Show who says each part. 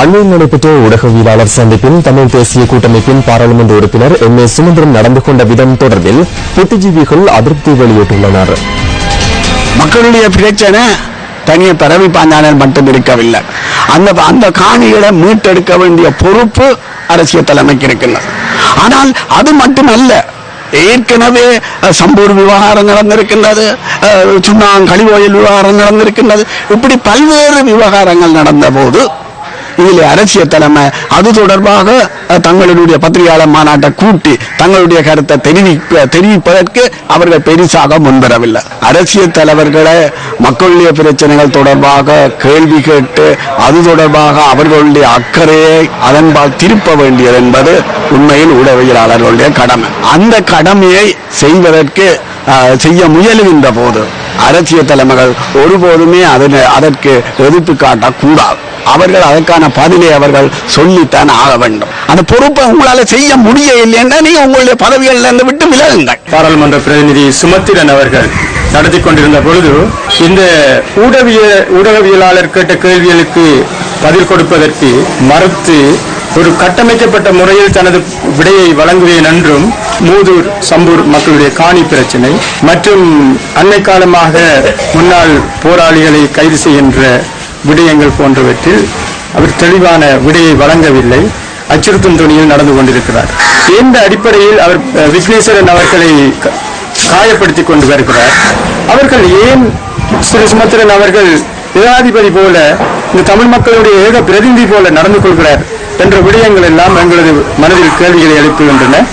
Speaker 1: அண்மையில் நடைபெற்ற ஊடகவியலாளர் சந்திப்பில் தமிழ் தேசிய கூட்டமைப்பின் பாராளுமன்ற உறுப்பினர் M.A. சுமந்திரன் நடந்து கொண்ட விதம் தொடர்பில் புத்திஜீவிகள் அதிருப்தி வெளியிட்டுள்ளனர்.
Speaker 2: மக்களுடைய பிரச்சனை தனிய பரவி பாஞ்சாலன் மட்டும் இருக்கவில்லை. அந்த காணிகளை மீட்டெடுக்க வேண்டிய பொறுப்பு அரசியல் தலைமைக்கு இருக்கின்றது. ஆனால் அது மட்டுமல்ல, ஏற்கனவே சம்பூர் விவகாரம் நடந்திருக்கின்றது, சுண்ணாங் கழிவோயில் விவகாரம் நடந்திருக்கின்றது. இப்படி பல்வேறு விவகாரங்கள் நடந்த போது இதில் அரசியல் தலைமை அது தொடர்பாக தங்களுடைய பத்திரிகையாளர் மாநாட்டை கூட்டி தங்களுடைய கருத்தை தெரிவிப்பதற்கு அவர்கள் பெரிசாக முன்வரவில்லை. அரசியல் தலைவர்களை மக்களுடைய பிரச்சனைகள் தொடர்பாக கேள்வி கேட்டு அது தொடர்பாக அவர்களுடைய அக்கறையை அதன்பால் திருப்ப வேண்டியது என்பது உண்மையில் ஊடகவியலாளர்களுடைய கடமை. அந்த கடமையை செய்ய முயலுகின்ற போது அரசியல் தலைமைகள் ஒருபோதுமே அதற்கு எதிர்ப்பு காட்டக்கூடாது. அவர்கள் அதற்கான பதிலை அவர்கள் சொல்லித்தான் ஆக வேண்டும். அந்த பொறுப்பை உங்களால செய்ய முடியவில்லைன்னா நீங்க உங்களுடைய பதவிகளில் இருந்து விட்டு விலகுங்கள்.
Speaker 3: பாராளுமன்ற பிரதிநிதி சுமந்திரன் அவர்கள் நடத்தி கொண்டிருந்த பொழுது இந்த ஊடகவியலாளர் கேட்ட கேள்விகளுக்கு பதில் கொடுப்பதற்கு மறுத்து ஒரு கட்டமைக்கப்பட்ட முறையில் தனது விடையை வழங்குவேன் என்றும் மூதூர் சம்பூர் மக்களுடைய காணி பிரச்சனை மற்றும் அண்மை காலமாக முன்னாள் போராளிகளை கைது செய்கின்ற விடயங்கள் போன்றவற்றில் அவர் தெளிவான விடையை வழங்கவில்லை. அச்சுறுத்தும் துணியில் நடந்து கொண்டிருக்கிறார். இந்த அடிப்படையில் அவர் விக்னேஸ்வரன் அவர்களை காயப்படுத்திக் கொண்டு வருகிறார். அவர்கள் ஏன் திரு சுமந்திரன் அவர்கள் ஜனாதிபதி போல இந்த தமிழ் மக்களுடைய ஏக பிரதிநிதி போல நடந்து கொள்கிறார் என்ற விடயங்கள் எல்லாம் எங்களது மனதில் கேள்விகளை எழுப்புகின்றன.